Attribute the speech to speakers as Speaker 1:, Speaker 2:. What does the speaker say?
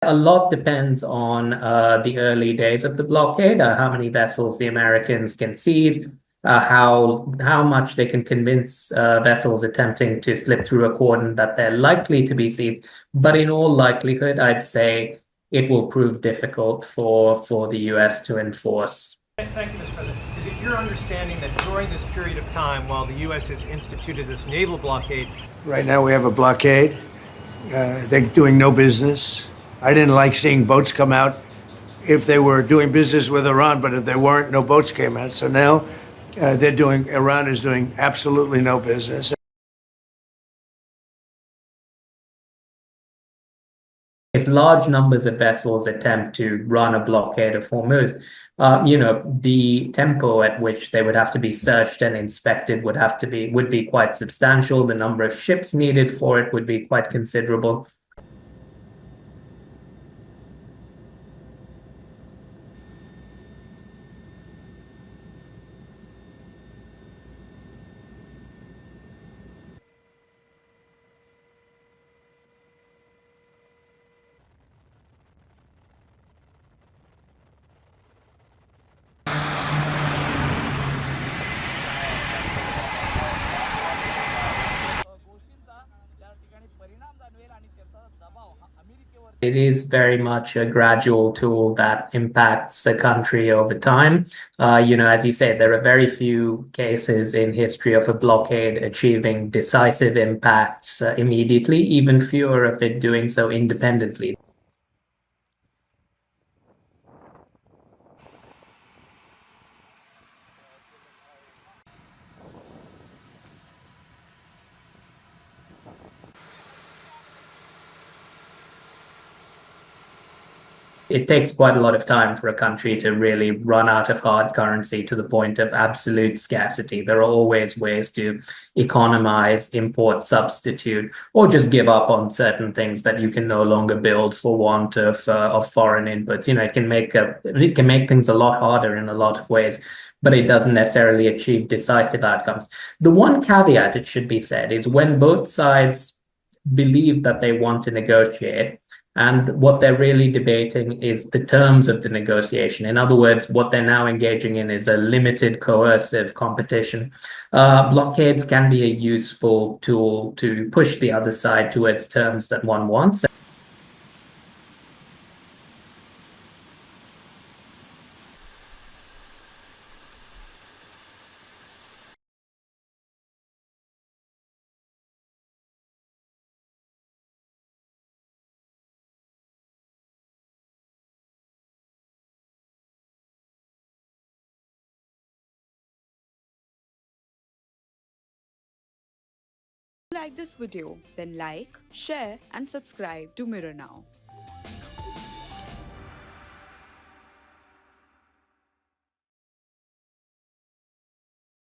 Speaker 1: A lot depends on the early days of the blockade, how many vessels the Americans can seize, how much they can convince vessels attempting to slip through a cordon that they're likely to be seized. But in all likelihood, I'd say it will prove difficult for the US to enforce.
Speaker 2: Thank you, Mr. President. Is it your understanding that during this period of time, while the U.S. has instituted this naval blockade,
Speaker 3: right now we have a blockade. They're doing no business. I didn't like seeing boats come out if they were doing business with Iran, but if they weren't, no boats came out. So now Iran is doing absolutely no business.
Speaker 1: If large numbers of vessels attempt to run a blockade of Hormuz, the tempo at which they would have to be searched and inspected would be quite substantial. The number of ships needed for it would be quite considerable. It is very much a gradual tool that impacts a country over time. As you say, there are very few cases in history of a blockade achieving decisive impacts immediately, even fewer of it doing so independently. It takes quite a lot of time for a country to really run out of hard currency to the point of absolute scarcity. There are always ways to economize, import, substitute, or just give up on certain things that you can no longer build for want of foreign inputs. It can make things a lot harder in a lot of ways, but it doesn't necessarily achieve decisive outcomes. The one caveat, it should be said, is when both sides believe that they want to negotiate, and what they're really debating is the terms of the negotiation. In other words, what they're now engaging in is a limited coercive competition. Blockades can be a useful tool to push the other side towards terms that one wants.
Speaker 4: Like this video, then like, share and subscribe to Mirror Now.